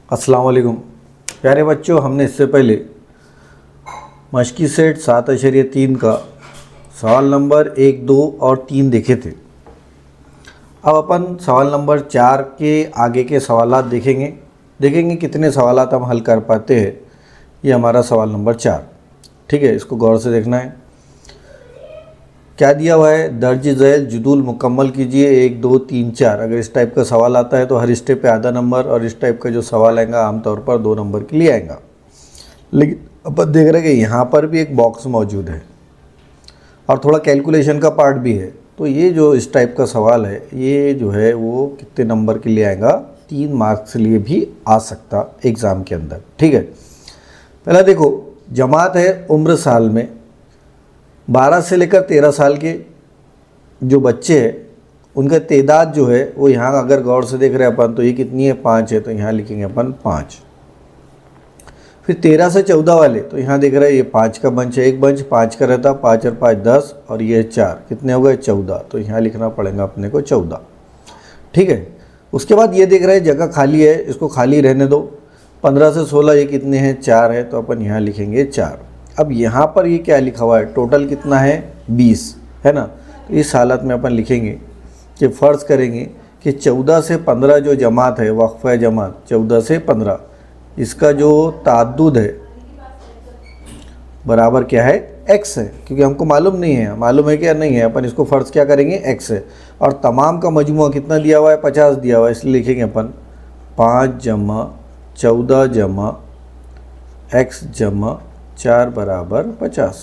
अस्सलाम वालेकुम प्यारे बच्चों, हमने इससे पहले मशकी सेट 7.3 का सवाल नंबर 1, 2 और 3 देखे थे। अब अपन सवाल नंबर 4 के आगे के सवालात देखेंगे कितने सवालात हम हल कर पाते हैं। ये हमारा सवाल नंबर 4, ठीक है। इसको गौर से देखना है। क्या दिया हुआ है, दर्ज झैल जुदूल मुकम्मल कीजिए 1, 2, 3, 4। अगर इस टाइप का सवाल आता है तो हर स्टेप पे आधा नंबर, और इस टाइप का जो सवाल आएगा आमतौर पर 2 नंबर के लिए आएगा। लेकिन अपन देख रहे हैं कि यहाँ पर भी एक बॉक्स मौजूद है और थोड़ा कैलकुलेशन का पार्ट भी है। तो ये जो इस टाइप का सवाल है, ये जो है वो कितने नंबर के लिए आएगा, 3 मार्क्स के लिए भी आ सकता एग्ज़ाम के अंदर, ठीक है। पहला देखो, जमात है उम्र साल में 12 से लेकर 13 साल के जो बच्चे हैं उनका तादाद जो है वो यहाँ अगर गौर से देख रहे हैं अपन तो ये कितनी है, 5 है, तो यहाँ लिखेंगे अपन 5। फिर 13 से 14 वाले तो यहाँ देख रहे हैं ये 5 का बंच है, एक बंच 5 का रहता, 5 और 5 10, और ये 4 कितने हो गए 14, तो यहाँ लिखना पड़ेगा अपने को 14, ठीक है। उसके बाद ये देख रहे हैं जगह खाली है, इसको खाली रहने दो। 15 से 16 ये कितने हैं, 4 है, तो अपन यहाँ लिखेंगे 4। अब यहाँ पर ये क्या लिखा हुआ है, टोटल कितना है 20 है ना। तो इस हालत में अपन लिखेंगे कि फ़र्ज़ करेंगे कि 14 से 15 जो जमात है, वक्फ़ा जमात 14 से 15, इसका जो ताद्दुद है बराबर क्या है, x है। क्योंकि हमको मालूम नहीं है, मालूम है क्या नहीं है, अपन इसको फ़र्ज़ क्या करेंगे x है। और तमाम का मजमुआ कितना दिया हुआ है, 50 दिया हुआ है, इसलिए लिखेंगे अपन 5 जमा 14 जमा x जमा 4 बराबर 50।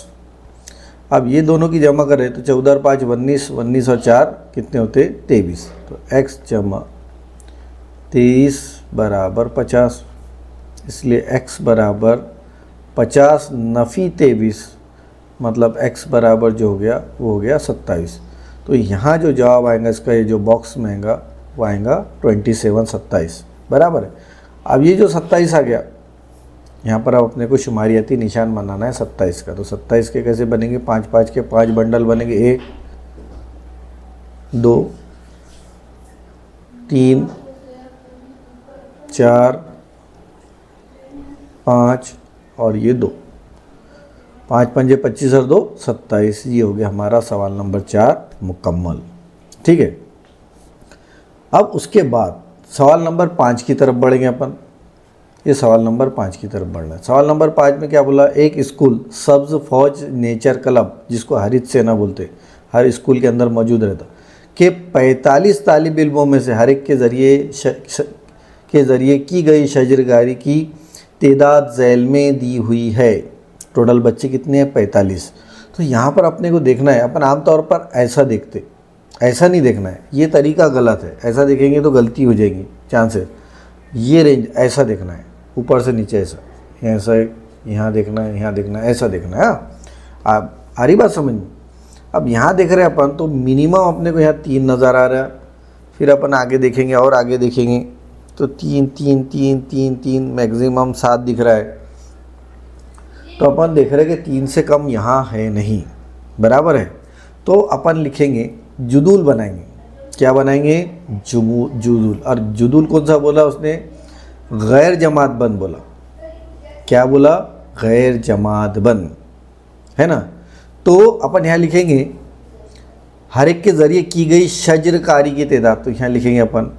अब ये दोनों की जमा करें तो 14 और 5 19, 19 और 4 कितने होते 23, तो x जमा 23 बराबर 50, इसलिए x बराबर 50 नफ़ी 23, मतलब x बराबर जो हो गया वो हो गया 27। तो यहाँ जो जवाब आएगा इसका, ये जो बॉक्स में आएगा वो आएगा 27 27 बराबर है। अब ये जो 27 आ गया, यहाँ पर अब अपने को शुमारियाती निशान बनाना है 27 का। तो 27 के कैसे बनेंगे, 5 5 के 5 बंडल बनेंगे, 1 2 3 4 5 और ये 2, 5 पंजे 25 और 2 27। ये हो गया हमारा सवाल नंबर 4 मुकम्मल, ठीक है। अब उसके बाद सवाल नंबर 5 की तरफ बढ़ेंगे अपन। ये सवाल नंबर 5 की तरफ बढ़ना है। सवाल नंबर 5 में क्या बोला, एक स्कूल सब्ज़ फौज नेचर क्लब, जिसको हरित सेना बोलते, हर स्कूल के अंदर मौजूद रहता, के 45 तालिब इल्मों में से हर एक के ज़रिए की गई शजरकारी की तादाद झैल में दी हुई है। टोटल बच्चे कितने हैं, 45। तो यहाँ पर अपने को देखना है, अपन आमतौर पर ऐसा देखते, ऐसा नहीं देखना है, ये तरीका गलत है। ऐसा देखेंगे तो गलती हो जाएगी चांसेस। ये रेंज ऐसा देखना है, ऊपर से नीचे ऐसा, ऐसा यहाँ देखना है, यहाँ देखना है, ऐसा देखना है। आप आ रही बात समझ में। अब यहाँ देख रहे हैं अपन तो मिनिमम अपने को यहाँ 3 नज़र आ रहा है। फिर अपन आगे देखेंगे और आगे देखेंगे तो 3 3 3 3 3 मैक्सिमम 7 दिख रहा है। तो अपन देख रहे हैं कि 3 से कम यहाँ है नहीं, बराबर है। तो अपन लिखेंगे जुदूल बनाएंगे। क्या बनाएंगे, जुदूल। और जुदूल कौन सा बोला उसने, गैर जमात बंद बोला। क्या बोला, गैर जमात बंद, है ना। तो अपन यहाँ लिखेंगे हर एक के ज़रिए की गई शजरकारी की तादाद। तो यहाँ लिखेंगे अपन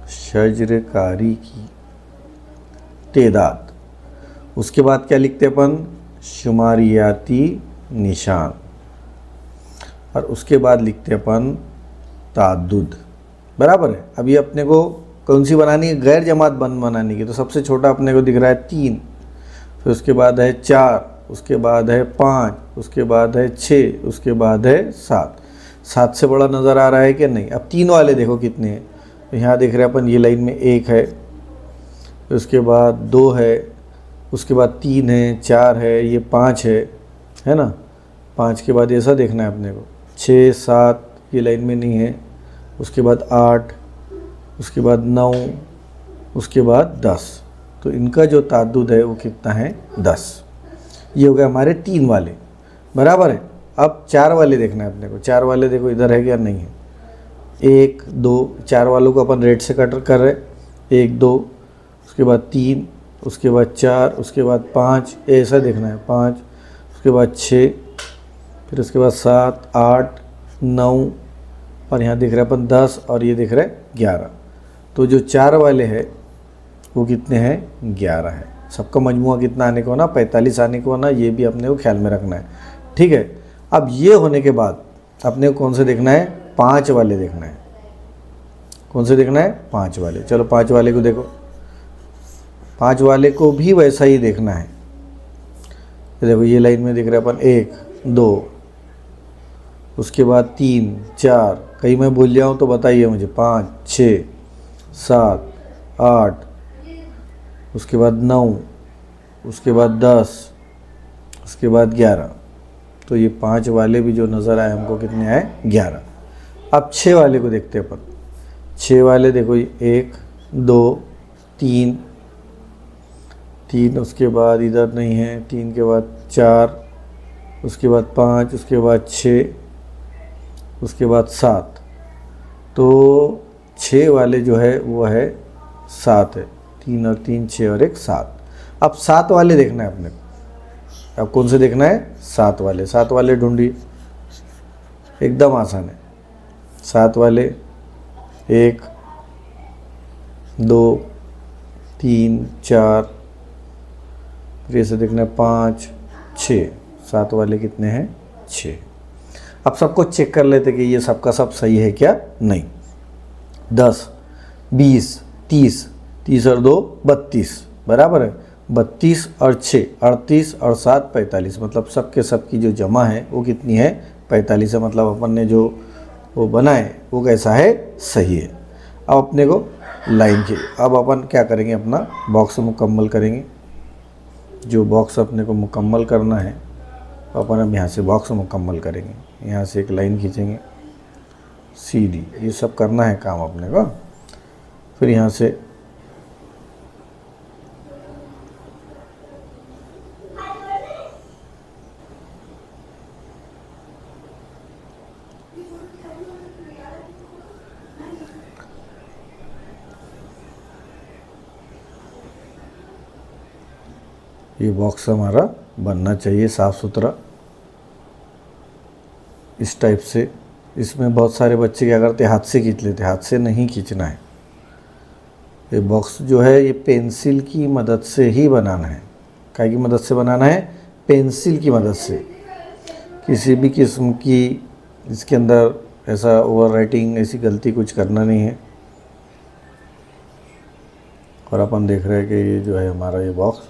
शजरकारी की तादाद। उसके बाद क्या लिखते अपन, शुमारियाती निशान। और उसके बाद लिखते अपन ताद्दुद, बराबर है। अभी अपने को कौन सी बनानी है, गैर जमात बंद बनाने की। तो सबसे छोटा अपने को दिख रहा है 3, फिर उसके बाद है 4, उसके बाद है 5, उसके बाद है 6, उसके बाद है 7। 7 से बड़ा नज़र आ रहा है कि नहीं। अब 3 वाले देखो कितने हैं, तो यहाँ देख रहे हैं अपन ये लाइन में 1 है, फिर उसके बाद 2 है, उसके बाद 3 है, 4 है, ये 5 है ना। 5 के बाद ऐसा देखना है अपने को, 6 7 ये लाइन में नहीं है, उसके बाद 8, उसके बाद 9, उसके बाद 10। तो इनका जो ताद्दुद है वो कितना है, 10। ये हो गए हमारे 3 वाले, बराबर है। अब 4 वाले देखना है अपने को। 4 वाले देखो इधर है क्या, नहीं है। 1 2 4 वालों को अपन रेड से कट कर रहे, 1 2, उसके बाद 3, उसके बाद 4, उसके बाद 5, ऐसा देखना है 5, उसके बाद 6, फिर उसके बाद 7 8 9, और यहाँ दिख रहा है अपन 10, और ये दिख रहा है 11। तो जो 4 वाले हैं वो कितने हैं, 11 है। सबका मजमुआ कितना आने को ना, 45 आने को ना, ये भी अपने को ख्याल में रखना है। ठीक है, अब ये होने के बाद अपने को कौन से देखना है, 5 वाले देखना है। कौन से देखना है, 5 वाले। चलो 5 वाले को देखो, 5 वाले को भी वैसा ही देखना है। देखो ये लाइन में दिख रहा है अपन 1 2, उसके बाद 3 4, कहीं मैं भूल जाऊँ तो बताइए मुझे, 5 6 7 8, उसके बाद 9, उसके बाद 10, उसके बाद 11। तो ये 5 वाले भी जो नज़र आए हमको कितने आए, 11। अब 6 वाले को देखते हैं अपन। 6 वाले देखो, 1 2 3 3, उसके बाद इधर नहीं है, 3 के बाद 4, उसके बाद 5, उसके बाद 6, उसके बाद 7। तो 6 वाले जो है वो है 7 है, 3 और 3 6 और 1 7। अब 7 वाले देखना है अपने को। अब कौन से देखना है, 7 वाले। 7 वाले ढूंढिए, एकदम आसान है। 7 वाले 1 2 3 4, फिर ऐसे देखना है 5 6। 7 वाले कितने हैं, 6। अब सबको चेक कर लेते कि ये सबका सब सही है क्या, नहीं। 10 20 30, 30 और 2 32, बराबर है। 32 और 6 38 और 7 45, मतलब सब के सब की जो जमा है वो कितनी है, 45 है। मतलब अपन ने जो वो बनाए वो कैसा है, सही है। अब अपने को लाइन की, अब अपन क्या करेंगे, अपना बॉक्स मुकम्मल करेंगे। जो बॉक्स अपने को मुकम्मल करना है तो अपन अब यहाँ से बॉक्स मुकम्मल करेंगे। यहाँ से एक लाइन खींचेंगे सीधी, ये सब करना है काम अपने को। फिर यहाँ से ये बॉक्स हमारा बनना चाहिए साफ़ सुथरा इस टाइप से। इसमें बहुत सारे बच्चे क्या करते हैं, हाथ से खींच लेते हैं। हाथ से नहीं खींचना है। ये बॉक्स जो है ये पेंसिल की मदद से ही बनाना है। काय की मदद से बनाना है, पेंसिल की मदद से। किसी भी किस्म की इसके अंदर ऐसा ओवर राइटिंग ऐसी गलती कुछ करना नहीं है। और अपन देख रहे हैं कि ये जो है हमारा ये बॉक्स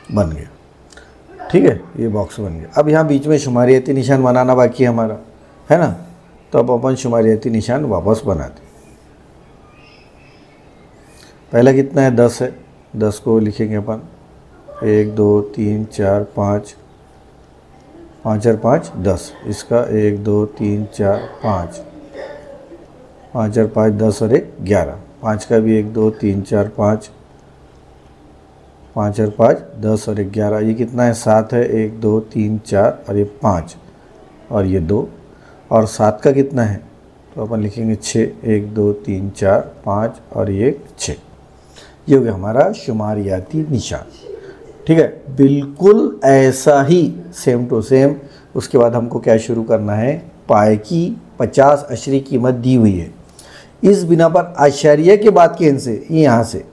बन गया। ठीक है, ये बॉक्स बन गया। अब यहाँ बीच में शुमारियती निशान बनाना बाकी है हमारा, है ना। तो अब अपन शुमारियती निशान वापस बनाते। पहला कितना है, 10 है। 10 को लिखेंगे अपन 1 2 3 4 5, 5 और 5 10। इसका 1 2 3 4 5, 5 और 5 10 और 1 11। 5 का भी 1 2 3 4 5, 5 और 5 10 और 11। ये कितना है, 7 है। 1 2 3 4 और ये 5 और ये 2। और 7 का कितना है, तो अपन लिखेंगे 6। 1 2 3 4 5 और ये 6। ये हो गया हमारा शुमारियाती निशान। ठीक है, बिल्कुल ऐसा ही सेम टू सेम। उसके बाद हमको क्या शुरू करना है, पाए की 50 अशरी कीमत दी हुई है। इस बिना पर आशारिया के बाद के हिस्से, ये यहाँ से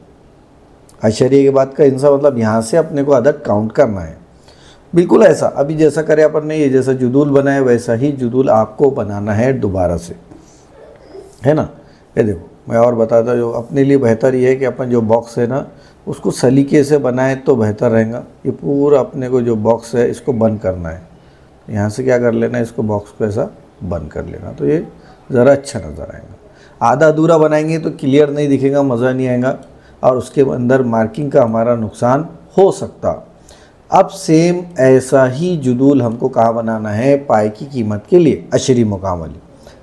आशारिया के बाद का हिस्सा, मतलब यहाँ से अपने को अदद काउंट करना है। बिल्कुल ऐसा अभी जैसा करे अपन ने, ये जैसा जुदूल बनाया वैसा ही जुदूल आपको बनाना है दोबारा से, है ना। ये देखो मैं और बताता, जो अपने लिए बेहतर ये है कि अपन जो बॉक्स है ना उसको सलीके से बनाए तो बेहतर रहेगा। ये पूरा अपने को जो बॉक्स है इसको बंद करना है। यहाँ से क्या कर लेना है, इसको बॉक्स को ऐसा बंद कर लेना, तो ये ज़रा अच्छा नज़र आएगा। आधा अधूरा बनाएंगे तो क्लियर नहीं दिखेगा, मज़ा नहीं आएगा और उसके अंदर मार्किंग का हमारा नुकसान हो सकता। अब सेम ऐसा ही जुदूल हमको कहाँ बनाना है, पाए की कीमत के लिए अशरी मुकाम वाली।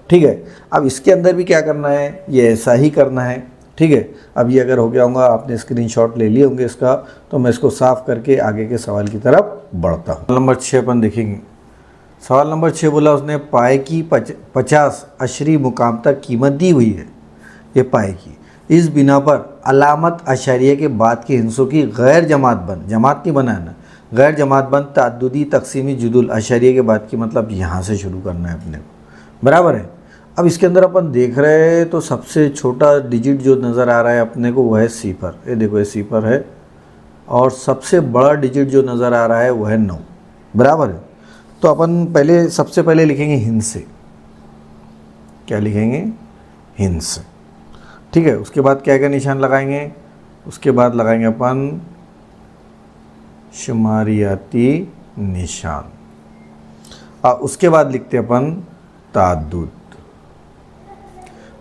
ठीक है, अब इसके अंदर भी क्या करना है, ये ऐसा ही करना है। ठीक है, अब ये अगर हो गया होगा, आपने स्क्रीनशॉट ले लिए होंगे इसका, तो मैं इसको साफ़ करके आगे के सवाल की तरफ बढ़ता हूँ। नंबर 6 अपन देखेंगे। सवाल नंबर 6 बोला उसने पाए की 50 अशरी मुकाम तक कीमत दी हुई है, ये पाए की। इस बिना पर अलामत अशरिया के बाद के हिस्सों की गैर जमात बंद, जमात नहीं बनाना, गैर जमात बंद ताद्दुदी तकसीमी जुदुल अशरिया के बाद की, मतलब यहाँ से शुरू करना है अपने को, बराबर है। अब इसके अंदर अपन देख रहे हैं तो सबसे छोटा डिजिट जो नज़र आ रहा है अपने को वह है सिफर, ये देखो ये सिफर है, और सबसे बड़ा डिजिट जो नज़र आ रहा है वह है 9, बराबर है। तो अपन पहले सबसे पहले लिखेंगे हिंस से, क्या लिखेंगे, हिंस, ठीक है। उसके बाद क्या क्या निशान लगाएंगे, उसके बाद लगाएंगे अपन शुमारियाती निशान, और उसके बाद लिखते अपन ताद्दुद।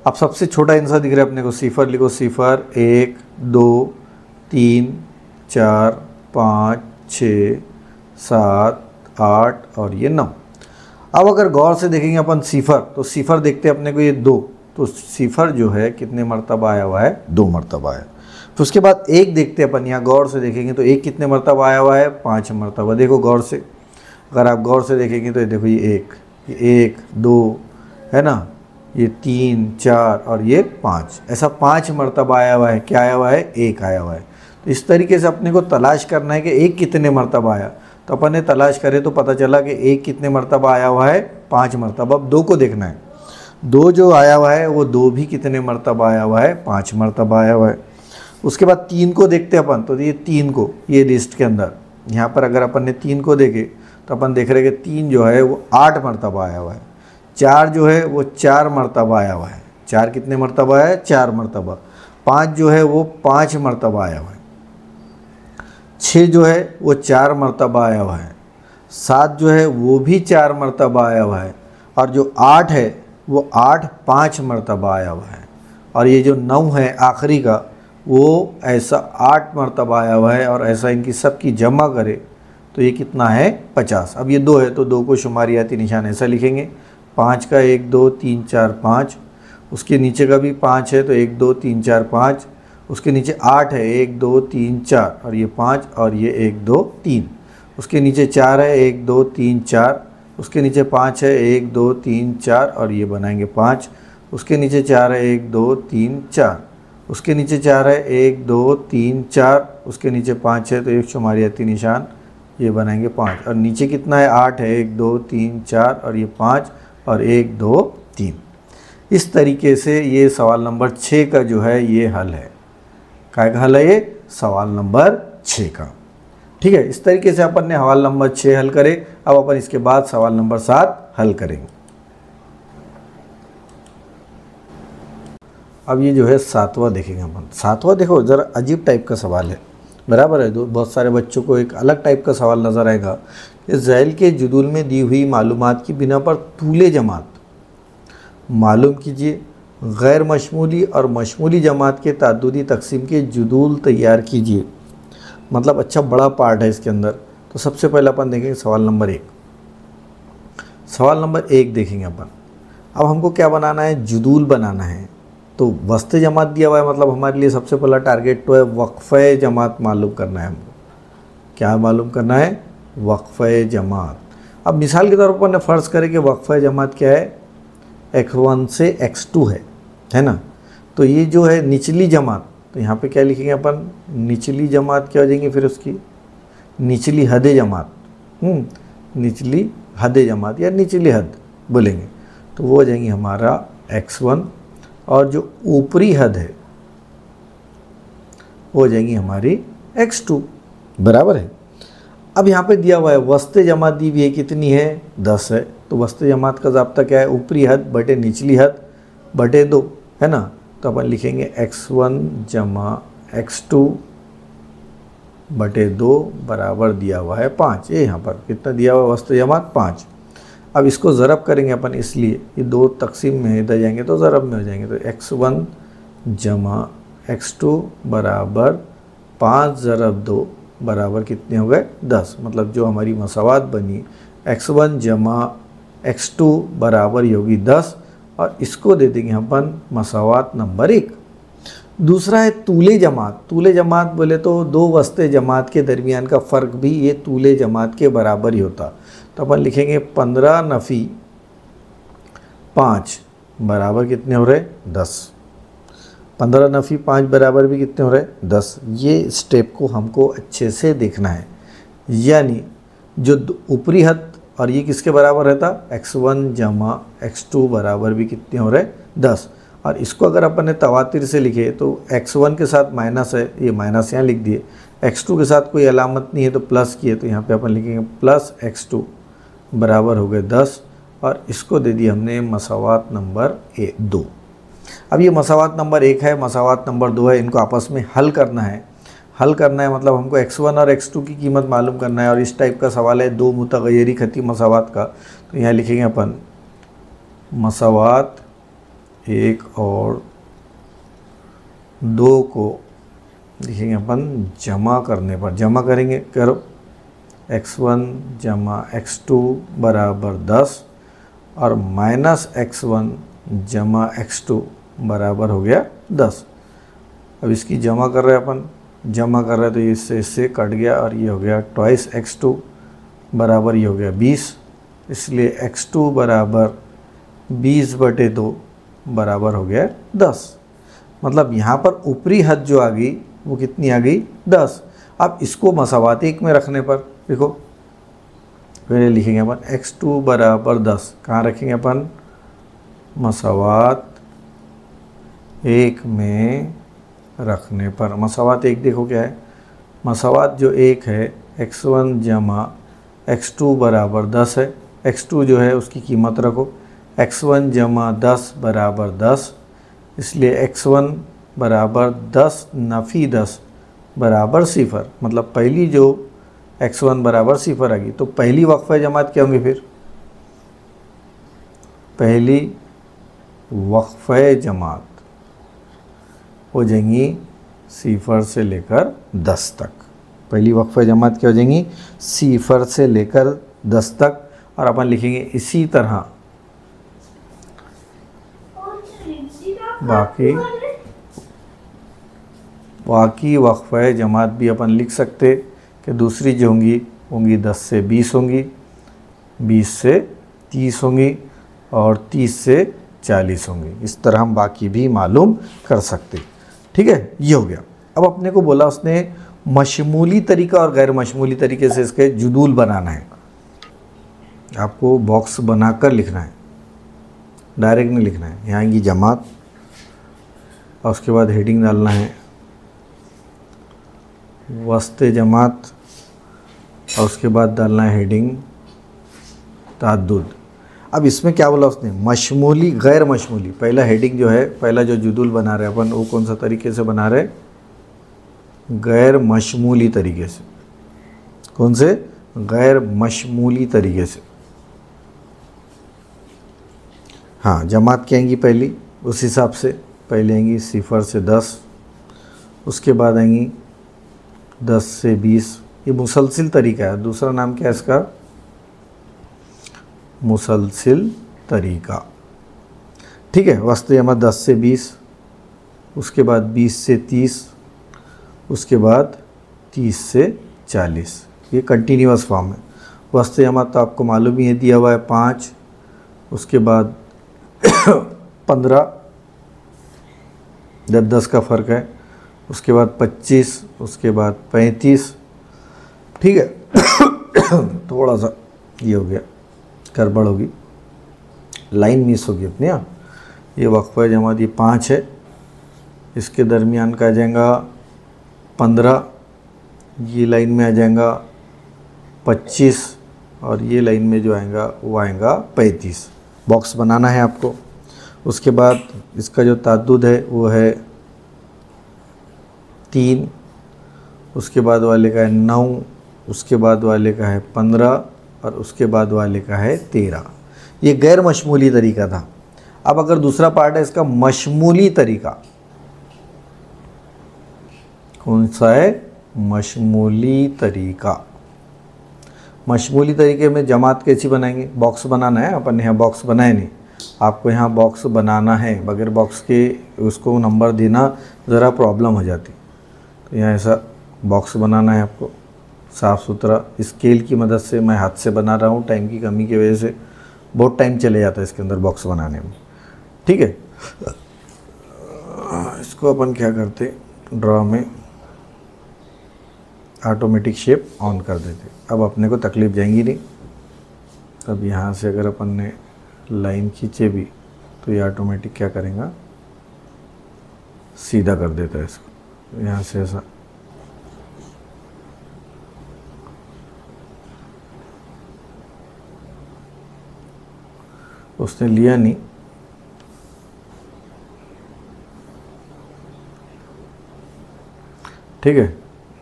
अब सबसे छोटा हिंसा दिख रहा है अपने को, सिफर लिखो, सिफर 1 2 3 4 5 6 7 8 और ये 9। अब अगर गौर से देखेंगे अपन सिफर, तो सिफर देखते हैं अपने को ये 2, तो सिफर जो है कितने मरतबा आया हुआ है, 2 मरतबा आया। तो उसके बाद 1 देखते हैं अपन, यहाँ गौर से देखेंगे तो 1 कितने मरतबा आया हुआ है, 5 मरतबा। देखो गौर से, अगर आप गौर से देखेंगे तो ये देखो ये 1 2 है ना, ये 3 4 और ये 5, ऐसा 5 मरतबा आया हुआ है। क्या आया हुआ है, 1 आया हुआ है। तो इस तरीके से अपने को तलाश करना है कि 1 कितने मरतबा आया। तो अपन ने तलाश करे तो पता चला कि 1 कितने मरतबा आया हुआ है, 5 मरतबा। अब 2 को देखना है, 2 जो आया हुआ है वो 2 भी कितने मरतबा आया हुआ है, 5 मरतबा आया हुआ है। उसके बाद 3 को देखते अपन, तो ये 3 को, ये लिस्ट के अंदर यहाँ पर अगर अपन ने 3 को देखे तो अपन देख रहे हैं कि 3 जो है वो 8 मरतबा आया हुआ है। 4 जो है वो 4 मरतबा आया हुआ है, 4 कितने मरतबा है, 4 मरतबा। 5 जो है वो 5 मरतबा आया हुआ है। 6 जो है वो 4 मरतबा आया हुआ है। 7 जो है वो भी 4 मरतबा आया हुआ है। और जो 8 है वो 8 5 मरतबा आया हुआ है। और ये जो 9 है आखिरी का, वो ऐसा 8 मरतबा आया हुआ है। और ऐसा इनकी सब की जमा करे तो ये कितना है, 50। अब ये 2 है तो 2 को शुमारियाती निशान ऐसा लिखेंगे, 5 का 1 2 3 4 5, उसके नीचे का भी 5 है तो 1 2 3 4 5, उसके नीचे 8 है 1 2 3 4 और ये 5 और ये 1 2 3, उसके नीचे 4 है 1 2 3 4, उसके नीचे 5 है 1 2 3 4 और ये बनाएंगे 5, उसके नीचे 4 है 1 2 3 4, उसके नीचे 4 है 1 2 3 4, उसके नीचे 5 है तो एक शुमारियाती निशान ये बनाएंगे 5, और नीचे कितना है 8 है 1 2 3 4 और ये 5 और 1 2 3। इस तरीके से ये सवाल नंबर 6 का जो है ये हल है। क्या का हल है ये, सवाल नंबर 6 का, ठीक है। इस तरीके से अपन ने सवाल नंबर 6 हल करे। अब अपन इसके बाद सवाल नंबर 7 हल करेंगे। अब ये जो है 7वां देखेंगे अपन। 7वां देखो ज़रा अजीब टाइप का सवाल है, बराबर है। बहुत सारे बच्चों को एक अलग टाइप का सवाल नज़र आएगा कि ज़ैल के जुदूल में दी हुई मालूमात की बिना पर तूले जमात मालूम कीजिए। गैर मशमूली और मशमूली जमात के ताद्दुदी तकसीम के जुदूल तैयार कीजिए। मतलब अच्छा बड़ा पार्ट है इसके अंदर। तो सबसे पहले अपन देखेंगे सवाल नंबर 1। सवाल नंबर 1 देखेंगे अपन। अब हमको क्या बनाना है, जुदूल बनाना है। तो वस्ते जमात दिया हुआ है, मतलब हमारे लिए सबसे पहला टारगेट तो है वक्फ़े जमात मालूम करना है हमको। क्या मालूम करना है, वक्फ़े जमात। अब मिसाल के तौर पर अपन फ़र्ज़ करें कि वक्फ़े जमात क्या है, x1 से x2 है ना। तो ये जो है निचली जमात, तो यहाँ पे क्या लिखेंगे अपन, निचली जमात क्या हो जाएंगी, फिर उसकी निचली हद जमात, निचली हद जमात या निचली हद बोलेंगे। तो वो हो जाएंगी हमारा x1, और जो ऊपरी हद है वो हो जाएंगी हमारी x2, बराबर है। अब यहाँ पे दिया हुआ है वस्ते जमात दी हुई है, कितनी है, 10 है। तो वस्ते जमात का ज़ाब्ता क्या है, ऊपरी हद बटे निचली हद बटे 2, है ना। तो अपन लिखेंगे x1 जमा x2 बटे 2 बराबर दिया हुआ है 5। ये यहाँ पर कितना दिया हुआ है, वस्ते जमात 5। अब इसको ज़रब करेंगे अपन, इसलिए ये 2 तकसीम में इधर जाएंगे तो ज़रब में हो जाएंगे। तो x1 जमा x2 बराबर 5 ज़रब 2 बराबर कितने हो गए, 10। मतलब जो हमारी मसावात बनी x1 जमा x2 बराबर होगी 10, और इसको दे देंगे अपन मसावात नंबर 1। दूसरा है तूले जमात। तूले जमात बोले तो 2 वस्ते जमात के दरमियान का फ़र्क भी ये तूले जमात के बराबर ही होता। तो अपन लिखेंगे 15 नफ़ी 5 बराबर कितने हो रहे 10। 15 नफ़ी 5 बराबर भी कितने हो रहे 10। ये स्टेप को हमको अच्छे से देखना है, यानी जो ऊपरी हद और ये किसके बराबर रहता x1 जमा x2 बराबर भी कितने हो रहे 10। और इसको अगर अपन ने तवातिर से लिखे तो x1 के साथ माइनस है, ये माइनस यहाँ लिख दिए, x2 के साथ कोई अलामत नहीं है तो प्लस किए, तो यहाँ पे अपन लिखेंगे प्लस x2 बराबर हो गए 10। और इसको दे दिया हमने मसावात नंबर 2। अब ये मसावात नंबर 1 है, मसावात नंबर 2 है, इनको आपस में हल करना है। हल करना है मतलब हमको x1 और x2 की कीमत मालूम करना है, और इस टाइप का सवाल है 2 मुतगय्यरी खती मसावात का। तो यहाँ लिखेंगे अपन मसावात 1 और 2 को लिखेंगे अपन जमा करने पर, जमा करेंगे, करो x1 जमा x2 बराबर 10 और माइनस x1 जमा x2 बराबर हो गया 10। अब इसकी जमा कर रहे हैं अपन, जमा कर रहे हैं तो इससे कट गया और ये हो गया ट्वाइस x2 बराबर ये हो गया 20। इसलिए x2 बराबर 20/2 बराबर हो गया 10। मतलब यहाँ पर ऊपरी हद जो आ गई वो कितनी आ गई 10। अब इसको मसावात 1 में रखने पर देखो, पहले लिखेंगे अपन x2 बराबर 10, कहाँ रखेंगे अपन मसावात 1 में रखने पर। मसावात 1 देखो क्या है, मसावात जो 1 है x1 जमा x2 बराबर 10 है। x2 जो है उसकी कीमत रखो, x1 जमा 10 बराबर 10, इसलिए x1 बराबर 10 नफ़ी 10 बराबर 0। मतलब पहली जो x1 बराबर 0 आ गई, तो पहली वक्फ़े जमात क्या होंगी, फिर पहली वक्फ़े जमात हो जाएंगी 0 से लेकर 10 तक। पहली वक्फ़े जमात क्या हो जाएंगी 0 से लेकर 10 तक। और अपन लिखेंगे इसी तरह बाकी वक्फ़े जमात भी अपन लिख सकते कि दूसरी जो होंगी 10 से 20 होंगी, 20 से 30 होंगी और 30 से 40 होंगी। इस तरह हम बाकी भी मालूम कर सकते। ठीक है, ये हो गया। अब अपने को बोला उसने मशमूली तरीका और गैर मशमूली तरीके से इसके जुदूल बनाना है। आपको बॉक्स बनाकर लिखना है, डायरेक्ट नहीं लिखना है। यहाँ आएंगी जमात और उसके बाद हेडिंग डालना है वस्ते जमात और उसके बाद डालना है हेडिंग ताद्दुद। अब इसमें क्या बोला उसने मशमूली गैर मशमूली। पहला हेडिंग जो है, पहला जो जुदूल बना रहे अपन वो कौन सा तरीके से बना रहे, गैर मशमूली तरीके से। कौन से, गैर मशमूली तरीके से। हाँ, जमात क्या आएंगी पहली, उस हिसाब से पहले आएंगी 0 से 10, उसके बाद आएंगी 10 से 20। ये मुसलसिल तरीका है। दूसरा नाम क्या है इसका, मुसलसिल तरीका। ठीक है, वस्ते जमा 10 से 20, उसके बाद 20 से 30, उसके बाद 30 से 40। ये कंटिन्यूअस फॉर्म है। वस्ते जमा तो आपको मालूम ही है, दिया हुआ है 5, उसके बाद 15, जब 10 का फ़र्क है, उसके बाद 25, उसके बाद 35। ठीक है, थोड़ा सा ये हो गया, गड़बड़ होगी, लाइन मिस होगी अपनी। यहाँ ये वक्फ़ा जमात ये 5 है, इसके दरमियान का आ जाएगा 15, ये लाइन में आ जाएगा 25 और ये लाइन में जो आएगा वो आएगा 35। बॉक्स बनाना है आपको। उसके बाद इसका जो ताद्दुद है वो है 3, उसके बाद वाले का है 9, उसके बाद वाले का है 15 और उसके बाद वाले का है 13। ये गैर मशमूली तरीका था। अब अगर दूसरा पार्ट है इसका मशमूली तरीका, कौन सा है, मशमूली तरीका। मशमूली तरीके में जमात कैसी बनाएंगे, बॉक्स बनाना है। अपन यहाँ बॉक्स बनाए नहीं, आपको यहाँ बॉक्स बनाना है। बगैर बॉक्स के उसको नंबर देना ज़रा प्रॉब्लम हो जाती। तो यहाँ ऐसा बॉक्स बनाना है आपको, साफ़ सुथरा। स्केल की मदद से मैं हाथ से बना रहा हूँ, टाइम की कमी की वजह से बहुत टाइम चले जाता है इसके अंदर बॉक्स बनाने में। ठीक है, इसको अपन क्या करते, ड्रॉ में ऑटोमेटिक शेप ऑन कर देते। अब अपने को तकलीफ जाएंगी नहीं। अब यहाँ से अगर अपन ने लाइन खींचे भी तो ये ऑटोमेटिक क्या करेगा, सीधा कर देता है इसको। यहाँ से ऐसा उसने लिया नहीं, ठीक है।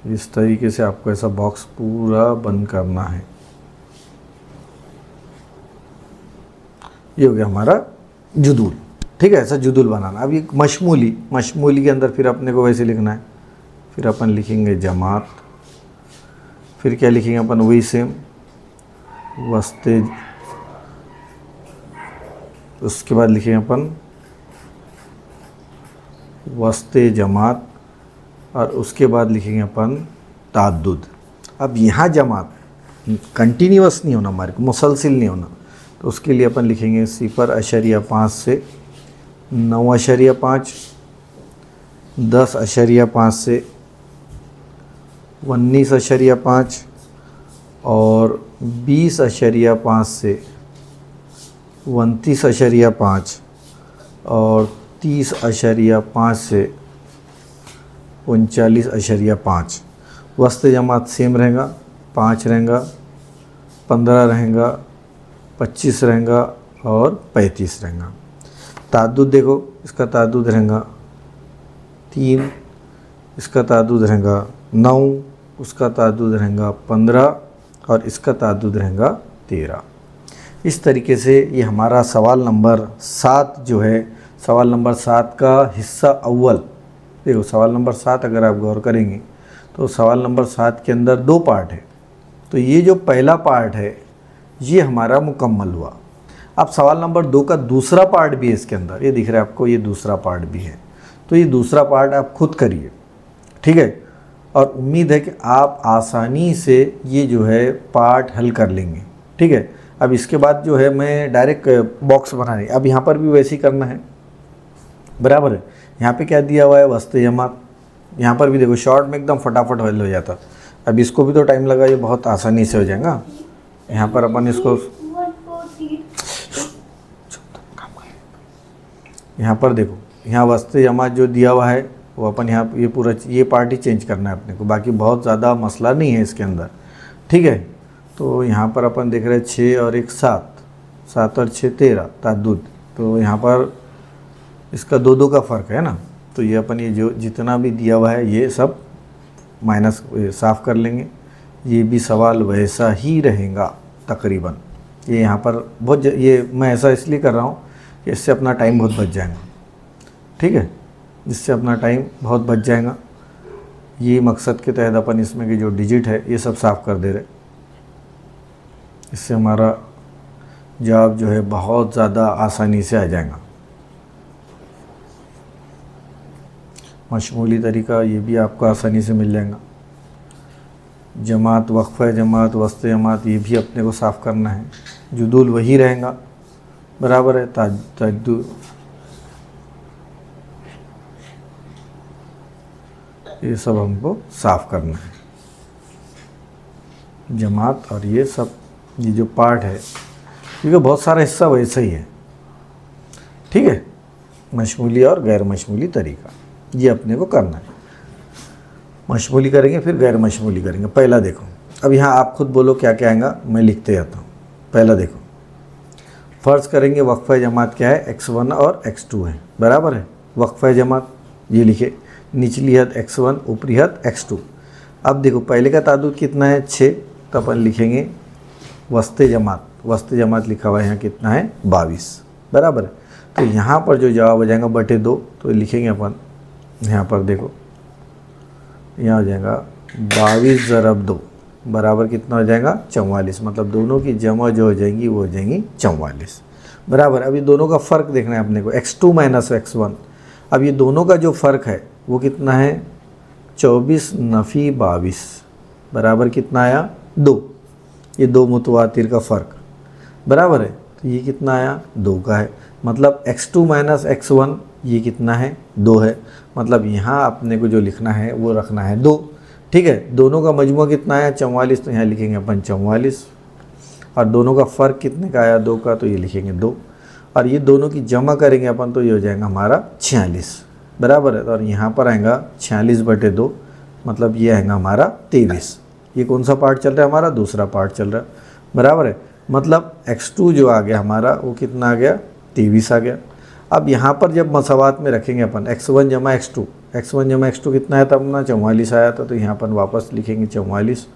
इस तरीके से आपको ऐसा बॉक्स पूरा बंद करना है। ये हो गया हमारा जुदूल। ठीक है, ऐसा जुदूल बनाना। अब ये मशमूली के अंदर फिर अपने को वैसे लिखना है। फिर अपन लिखेंगे जमात, फिर क्या लिखेंगे अपन, वही सेम वस्ते, उसके बाद लिखेंगे अपन वस्ते जमात, और उसके बाद लिखेंगे अपन ताद्दुद। अब यहाँ जमात कंटिन्यूअस नहीं होना, हमारे को मुसलसिल नहीं होना, तो उसके लिए अपन लिखेंगे 0.5 से 9.5, 10.5 से 19.5 और 20.5 से 29.5 और 30.5 से 39.5। वस्ते जमात सेम रहेगा, 5 रहेगा, 15 रहेगा, 25 रहेगा और 35 रहेगा। ताद्दुद देखो, इसका ताद्दुद रहेगा 3, इसका ताद्दुद रहेगा 9, उसका ताद्दुद रहेगा 15 और इसका ताद्दुद रहेगा 13। इस तरीके से ये हमारा सवाल नंबर 7 जो है, सवाल नंबर 7 का हिस्सा अव्वल। देखो सवाल नंबर 7 अगर आप गौर करेंगे तो सवाल नंबर 7 के अंदर 2 पार्ट है। तो ये जो पहला पार्ट है ये हमारा मुकम्मल हुआ। अब सवाल नंबर 2 का दूसरा पार्ट भी है इसके अंदर, ये दिख रहा है आपको, ये दूसरा पार्ट भी है। तो ये दूसरा पार्ट आप खुद करिए, ठीक है। और उम्मीद है कि आप आसानी से ये जो है पार्ट हल कर लेंगे, ठीक है। अब इसके बाद जो है मैं डायरेक्ट बॉक्स बनाने, अब यहाँ पर भी वैसे ही करना है, बराबर है। यहाँ पे क्या दिया हुआ है, वस्ते जमात। यहाँ पर भी देखो शॉर्ट में एकदम फटाफट हल हो जाता। अब इसको भी तो टाइम लगा, ये बहुत आसानी से हो जाएगा। यहाँ पर अपन इसको, यहाँ पर देखो, यहाँ वस्ते जमात जो दिया हुआ है वो अपन यहाँ ये पूरा ये पार्ट ही चेंज करना है अपने को, बाकी बहुत ज़्यादा मसला नहीं है इसके अंदर, ठीक है। तो यहाँ पर अपन देख रहे हैं 6 और 1 7, 7 और 6 13 ताद्दुद। तो यहाँ पर इसका 2-2 का फ़र्क है ना, तो ये अपन ये जो जितना भी दिया हुआ है ये सब माइनस साफ़ कर लेंगे। ये भी सवाल वैसा ही रहेगा तकरीबन। ये यहाँ पर बहुत ये मैं ऐसा इसलिए कर रहा हूँ कि इससे अपना टाइम बहुत बच जाएगा, ठीक है, इससे अपना टाइम बहुत बच जाएगा। ये मकसद के तहत अपन इसमें की जो डिजिट है ये सब साफ़ कर दे रहे, इससे हमारा जवाब जो है बहुत ज़्यादा आसानी से आ जाएगा। मशमूली तरीका ये भी आपको आसानी से मिल जाएगा। जमात, वक्फ़ा जमात, वस्ते जमात ये भी अपने को साफ़ करना है। जुदूल वही रहेगा, बराबर है। ताद्दुद ये सब हमको साफ़ करना है। जमात और ये सब ये जो पार्ट है, क्योंकि बहुत सारा हिस्सा वैसा ही है, ठीक है। मशमूली और गैर मशमूली तरीका ये अपने को करना है। मशमूली करेंगे फिर गैर मशमूली करेंगे। पहला देखो, अब यहाँ आप खुद बोलो क्या क्या आएगा, मैं लिखते जाता हूँ। पहला देखो, फ़र्ज़ करेंगे वक्फ़ा जमात क्या है, x1 और x2 है, बराबर है। वक्फ़ा जमात ये लिखे, निचली हद x1, ऊपरी हद x2। अब देखो पहले का ताद्दुद कितना है, 6, तो अपन लिखेंगे वस्ते जमात, वस्ते जमात लिखा हुआ है यहाँ कितना है, 22, बराबर है। तो यहाँ पर जो जवाब हो जाएगा बटे 2, तो लिखेंगे अपन यहाँ पर देखो, यहाँ हो जाएगा 22 ज़रब 2 बराबर कितना हो जाएगा, 44। मतलब दोनों की जमा जो हो जाएंगी वो हो जाएंगी 44, बराबर। अभी दोनों का फ़र्क देखना है अपने को, x2 माइनस x1। अब ये दोनों का जो फ़र्क है वो कितना है, 24 नफ़ी 22, बराबर कितना आया 2। ये दो मुतवातिर का फ़र्क बराबर है, तो ये कितना आया 2 का है। मतलब x2 माइनस x1 ये कितना है 2 है। मतलब यहाँ अपने को जो लिखना है वो रखना है 2। ठीक है, दोनों का मजमूआ कितना आया 44, तो यहाँ लिखेंगे अपन 44। और दोनों का फ़र्क कितने का आया 2 का, तो ये लिखेंगे 2। और ये दोनों की जमा करेंगे अपन तो ये हो जाएगा हमारा 46 बराबर है। और यहाँ पर आएगा 46/2, मतलब ये आएगा हमारा 23। ये कौन सा पार्ट चल रहा है हमारा, दूसरा पार्ट चल रहा है बराबर है। मतलब x2 जो आ गया हमारा वो कितना आ गया 23 आ गया। अब यहाँ पर जब मसावात में रखेंगे अपन x1 जमा x2, x1 जमा x2 कितना है तब ना 44 आया था, तो यहाँ अपन वापस लिखेंगे 44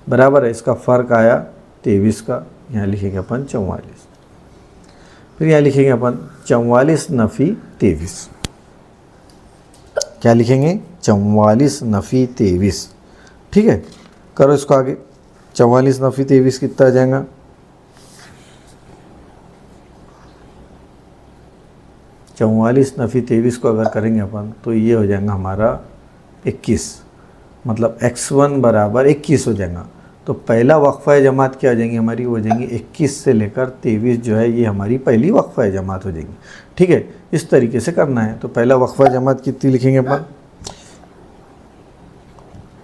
बराबर है। इसका फ़र्क आया 23 का, यहाँ लिखेंगे अपन 44। फिर यहाँ लिखेंगे अपन 44 नफ़ी 23। क्या लिखेंगे 44 नफ़ी 23। ठीक है, करो इसको आगे। 44 नफ़ी 23 कितना आ जाएगा, 44 नफ़ी 23 को अगर करेंगे अपन तो ये हो जाएगा हमारा 21। मतलब x1 बराबर 21 हो जाएगा। तो पहला वक्फ़ा जमात क्या हो जाएंगी हमारी, हो जाएंगी 21 से लेकर 23 जो है ये हमारी पहली वक्फ़ा जमात हो जाएगी। ठीक है, इस तरीके से करना है। तो पहला वक्फ़ा जमात कितनी लिखेंगे अपन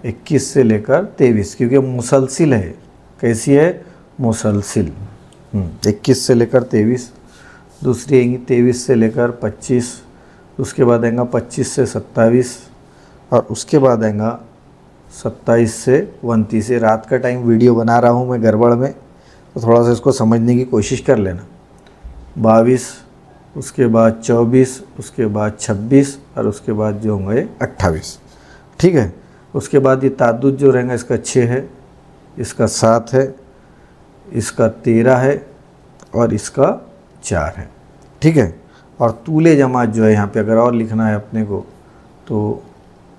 21 से लेकर 23, क्योंकि मुसलसिल है। कैसी है, मुसलसिल। 21 से लेकर 23। दूसरी आएंगी 23 से लेकर 25। उसके बाद आएगा 25 से 27 और उसके बाद आएगा 27 से 29। रात का टाइम वीडियो बना रहा हूँ मैं गड़बड़ में, तो थोड़ा सा इसको समझने की कोशिश कर लेना। 22, उसके बाद 24, उसके बाद 26 और उसके बाद जो होंगे 28। ठीक है, उसके बाद ये ताद्दुद जो रहेगा इसका 6 है, इसका 7 है, इसका 13 है और इसका 4 है। ठीक है, और तूले जमात जो है यहाँ पे अगर और लिखना है अपने को तो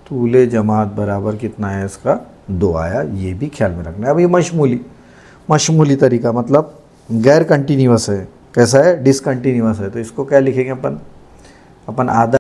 तूले जमात बराबर कितना है इसका 2 आया। ये भी ख्याल में रखना है। अब ये मशमूली तरीका मतलब गैर कंटिन्यूअस है। कैसा है, डिसकंटिन्यूअस है। तो इसको क्या लिखेंगे अपन आधा